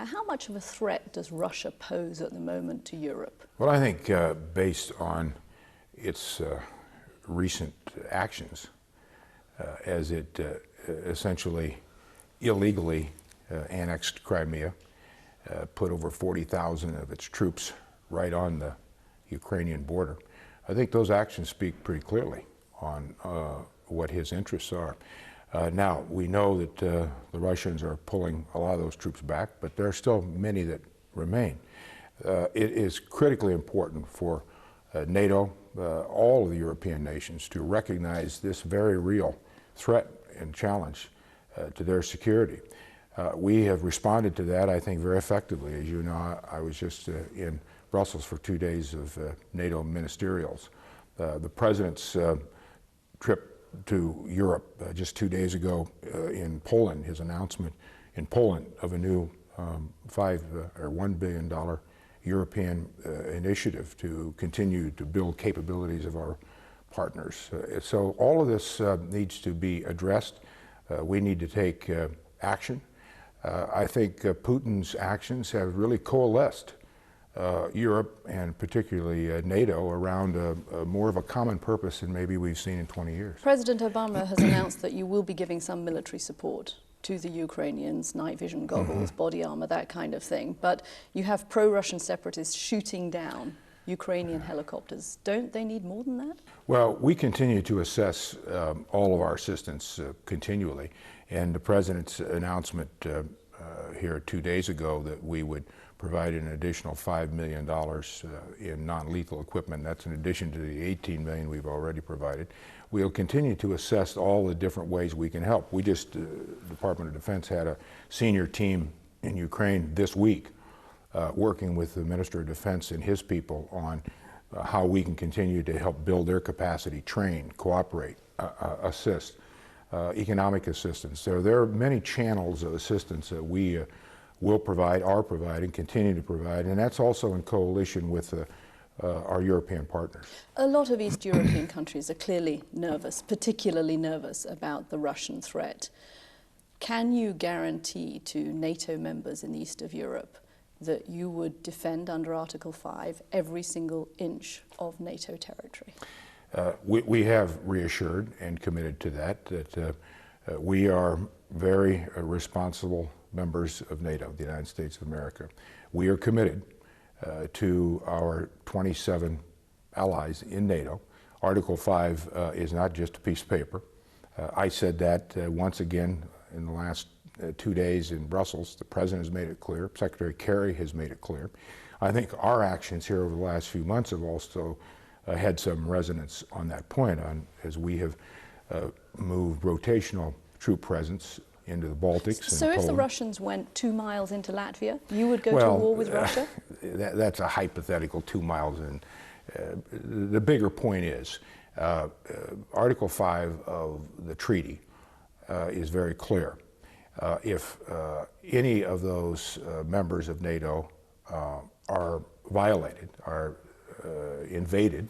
How much of a threat does Russia pose at the moment to Europe? Well, I think based on its recent actions, as it essentially illegally annexed Crimea, put over 40,000 of its troops right on the Ukrainian border, I think those actions speak pretty clearly on what his interests are. Now, we know that the Russians are pulling a lot of those troops back, but there are still many that remain. It is critically important for NATO, all of the European nations, to recognize this very real threat and challenge to their security. We have responded to that, I think, very effectively. As you know, I was just in Brussels for 2 days of NATO ministerials. The President's trip to Europe just 2 days ago in Poland, his announcement in Poland of a new $1 billion European initiative to continue to build capabilities of our partners. So all of this needs to be addressed. We need to take action. I think Putin's actions have really coalesced Europe and particularly NATO around more of a common purpose than maybe we've seen in 20 years. President Obama has announced that you will be giving some military support to the Ukrainians, night vision goggles, body armor, that kind of thing. But you have pro-Russian separatists shooting down Ukrainian helicopters. Don't they need more than that? Well, we continue to assess all of our assistance continually. And the President's announcement here 2 days ago that we would provide an additional $5 million in non-lethal equipment. That's in addition to the $18 million we've already provided. We'll continue to assess all the different ways we can help. We just, Department of Defense had a senior team in Ukraine this week working with the Minister of Defense and his people on how we can continue to help build their capacity, train, cooperate, assist, economic assistance. So there are many channels of assistance that we will provide, are providing, continue to provide, and that's also in coalition with our European partners. A lot of East European countries are clearly nervous, particularly nervous about the Russian threat. Can you guarantee to NATO members in the east of Europe that you would defend under Article 5 every single inch of NATO territory? We have reassured and committed to that we are very responsible members of NATO, the United States of America. We are committed to our 27 allies in NATO. Article 5 is not just a piece of paper. I said that once again in the last 2 days in Brussels. The President has made it clear. Secretary Kerry has made it clear. I think our actions here over the last few months have also had some resonance on that point, as we have moved rotational troop presence into the Baltics. So if the Russians went 2 miles into Latvia, you would go to war with Russia? That's a hypothetical 2 miles in. The bigger point is Article 5 of the treaty is very clear. If any of those members of NATO are violated, are invaded,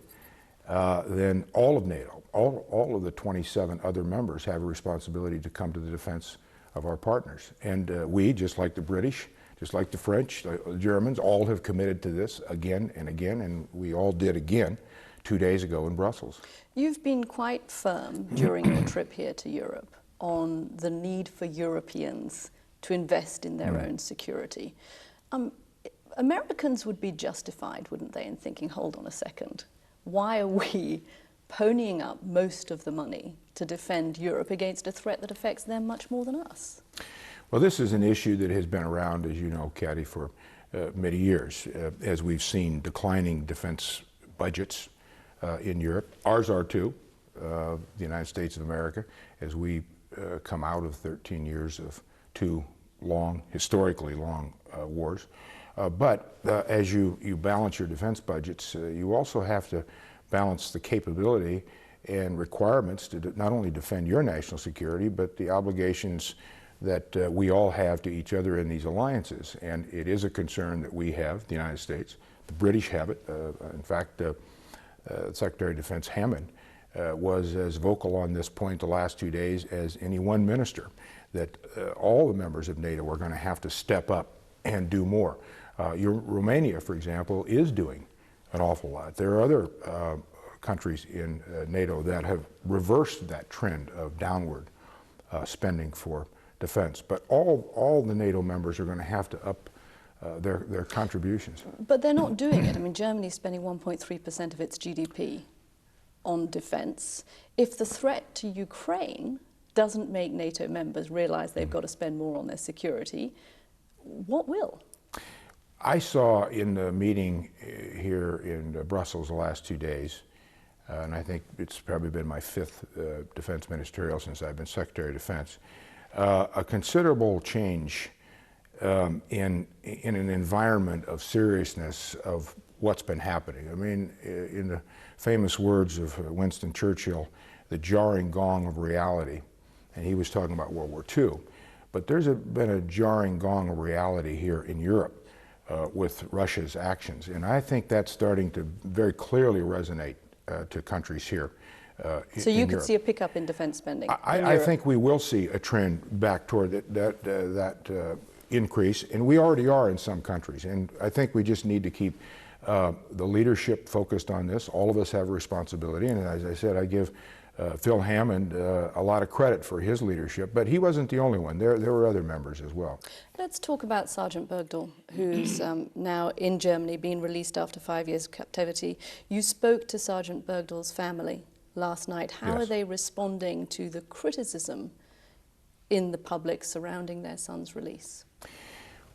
then all of NATO, all of the 27 other members have a responsibility to come to the defense of our partners. And we, just like the British, just like the French, the Germans, all have committed to this again and again, and we all did again 2 days ago in Brussels. You've been quite firm during your trip here to Europe on the need for Europeans to invest in their own security. Americans would be justified, wouldn't they, in thinking, hold on a second, why are we ponying up most of the money to defend Europe against a threat that affects them much more than us? Well, this is an issue that has been around, as you know, Kathy, for many years, as we've seen declining defense budgets in Europe. Ours are too, the United States of America, as we come out of 13 years of 2 long, historically long wars. But as you balance your defense budgets, you also have to balance the capability and requirements to not only defend your national security, but the obligations that we all have to each other in these alliances. And it is a concern that we have, the United States. The British have it. In fact, Secretary of Defense Hammond was as vocal on this point the last 2 days as any one minister, that all the members of NATO are going to have to step up and do more. Romania, for example, is doing an awful lot. There are other countries in NATO that have reversed that trend of downward spending for defense. But all the NATO members are going to have to up their contributions. But they're not doing it. I mean, Germany's spending 1.3% of its GDP on defense. If the threat to Ukraine doesn't make NATO members realize they've got to spend more on their security, what will? I saw in the meeting here in Brussels the last 2 days, and I think it's probably been my 5th defense ministerial since I've been Secretary of Defense, a considerable change in an environment of seriousness of what's been happening. I mean, in the famous words of Winston Churchill, the jarring gong of reality, and he was talking about World War II, but there's been a jarring gong of reality here in Europe with Russia's actions, and I think that's starting to very clearly resonate to countries here. So you could see a pickup in defense spending? I think we will see a trend back toward that increase, and we already are in some countries, and I think we just need to keep the leadership focused on this. All of us have a responsibility, and as I said, I give Phil Hammond a lot of credit for his leadership, but he wasn't the only one. There were other members as well. Let's talk about Sergeant Bergdahl, who's now in Germany, being released after 5 years of captivity. You spoke to Sergeant Bergdahl's family last night. How Yes. are they responding to the criticism in the public surrounding their son's release?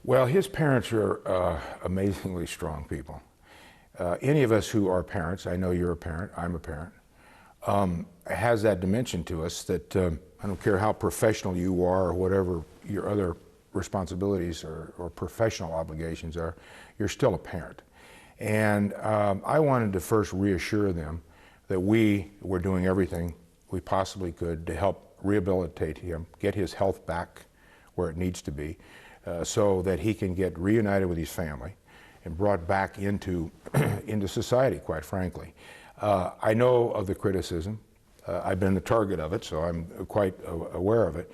Well, his parents are amazingly strong people. Any of us who are parents, I know you're a parent, I'm a parent, has that dimension to us that I don't care how professional you are or whatever your other responsibilities or professional obligations are, you're still a parent. And I wanted to first reassure them that we were doing everything we possibly could to help rehabilitate him, get his health back where it needs to be, so that he can get reunited with his family and brought back into society, quite frankly. I know of the criticism. I've been the target of it, so I'm quite aware of it.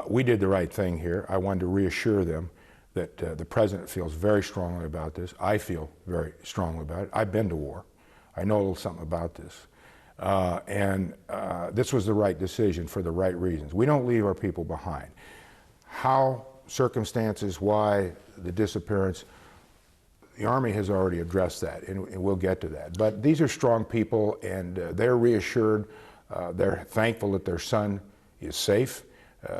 We did the right thing here. I wanted to reassure them that the President feels very strongly about this. I feel very strongly about it. I've been to war. I know a little something about this. This was the right decision for the right reasons. We don't leave our people behind. How, circumstances, why, the disappearance, the Army has already addressed that, and we'll get to that. But these are strong people, and they're reassured. They're thankful that their son is safe.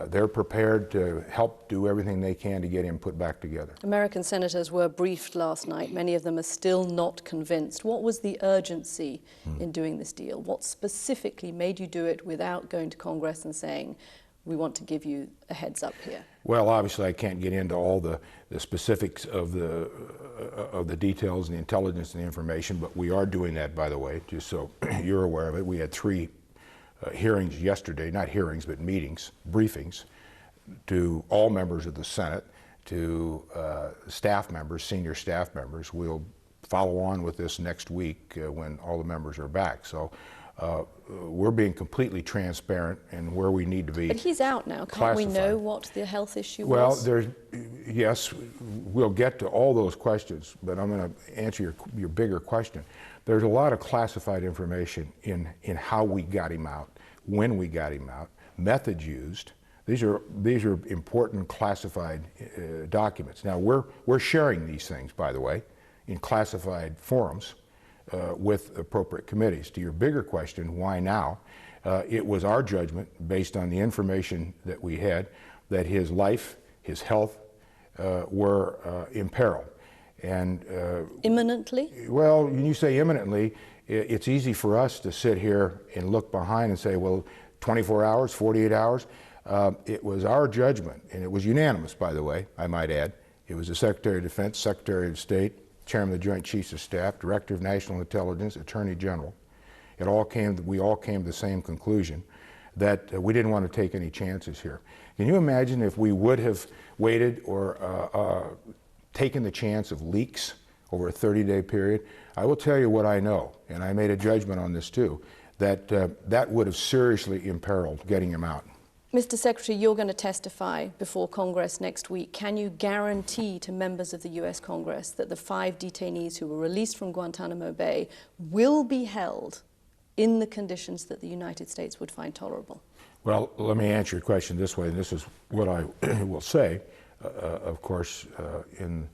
They're prepared to help do everything they can to get him put back together. American senators were briefed last night. Many of them are still not convinced. What was the urgency in doing this deal? What specifically made you do it without going to Congress and saying, we want to give you a heads up here? Well, obviously I can't get into all the specifics of the details and the intelligence and the information, but we are doing that, by the way, just so you're aware of it. We had 3 hearings yesterday, not hearings, but meetings, briefings, to all members of the Senate, to staff members, senior staff members. We'll follow on with this next week when all the members are back. So we're being completely transparent in where we need to be. But he's out now. Can't we know what the health issue was? Well, yes, we'll get to all those questions, but I'm going to answer your bigger question. There's a lot of classified information in how we got him out, when we got him out, methods used. These are important classified documents. Now we're sharing these things, by the way, in classified forums with appropriate committees. To your bigger question, why now? It was our judgment, based on the information that we had, that his life, his health were in peril. And imminently? Well, when you say imminently, it's easy for us to sit here and look behind and say, well, 24 hours, 48 hours. It was our judgment, and it was unanimous, by the way, I might add. It was the Secretary of Defense, Secretary of State, Chairman of the Joint Chiefs of Staff, Director of National Intelligence, Attorney General. We all came to the same conclusion that we didn't want to take any chances here. Can you imagine if we would have waited or taken the chance of leaks over a 30-day period? I will tell you what I know, and I made a judgment on this too, that that would have seriously imperiled getting him out. Mr. Secretary, you're going to testify before Congress next week. Can you guarantee to members of the US Congress that the 5 detainees who were released from Guantanamo Bay will be held in the conditions that the United States would find tolerable? Well, let me answer your question this way, and this is what I will say, of course, in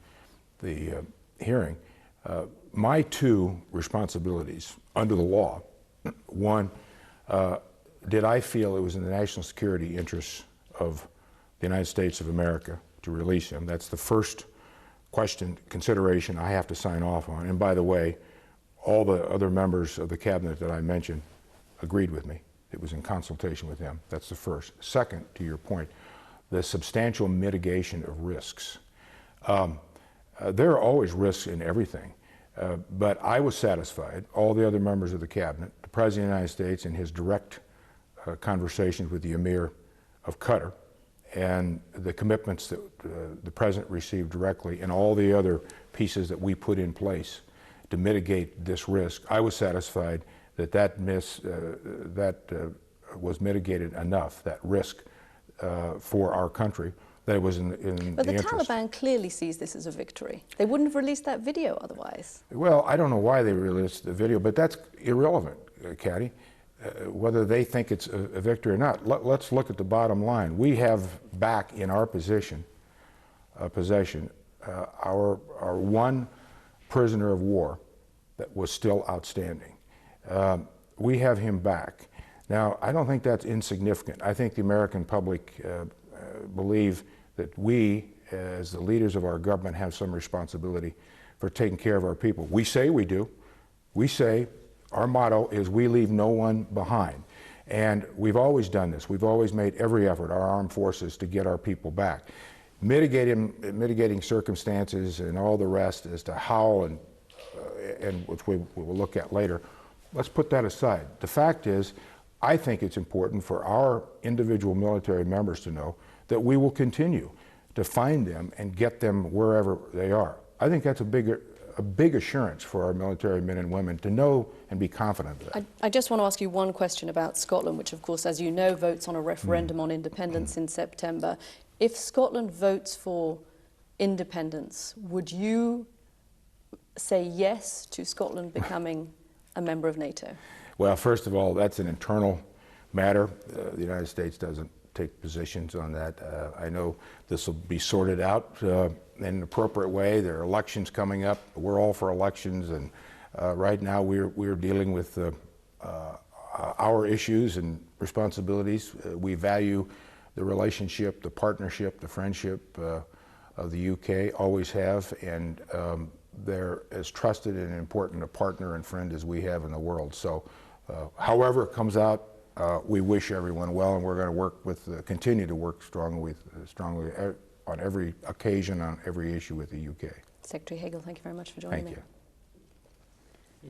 the hearing. My 2 responsibilities under the law, one, did I feel it was in the national security interests of the United States of America to release him? That's the first consideration I have to sign off on. And by the way, all the other members of the cabinet that I mentioned agreed with me. It was in consultation with them. That's the first. Second, to your point, the substantial mitigation of risks. There are always risks in everything, but I was satisfied, all the other members of the cabinet, the President of the United States in his direct conversations with the Emir of Qatar, and the commitments that the President received directly, and all the other pieces that we put in place to mitigate this risk. I was satisfied that was mitigated enough, that risk for our country, that it was in the interest. But the Taliban clearly sees this as a victory. They wouldn't have released that video otherwise. Well, I don't know why they released the video, but that's irrelevant, Kathy, whether they think it's a victory or not. Let's look at the bottom line. We have back in our possession our one prisoner of war that was still outstanding. We have him back. Now, I don't think that's insignificant. I think the American public believe that we, as the leaders of our government, have some responsibility for taking care of our people. We say we do. We say our motto is we leave no one behind. And we've always done this. We've always made every effort, our armed forces, to get our people back. Mitigating circumstances and all the rest as to how, and which we will look at later, let's put that aside. The fact is, I think it's important for our individual military members to know that we will continue to find them and get them wherever they are. I think that's a big assurance for our military men and women to know and be confident of that. I just want to ask you one question about Scotland, which of course, as you know, votes on a referendum on independence in September. If Scotland votes for independence, would you say yes to Scotland becoming a member of NATO? Well, first of all, that's an internal matter. The United States doesn't take positions on that. I know this will be sorted out in an appropriate way. There are elections coming up. We're all for elections, and right now we're dealing with our issues and responsibilities. We value the relationship, the partnership, the friendship of the UK, always have, and they're as trusted and important a partner and friend as we have in the world. So however it comes out, we wish everyone well, and we're going to work with, continue to work strongly on every occasion, on every issue with the UK. Secretary Hagel, thank you very much for joining me. Thank you.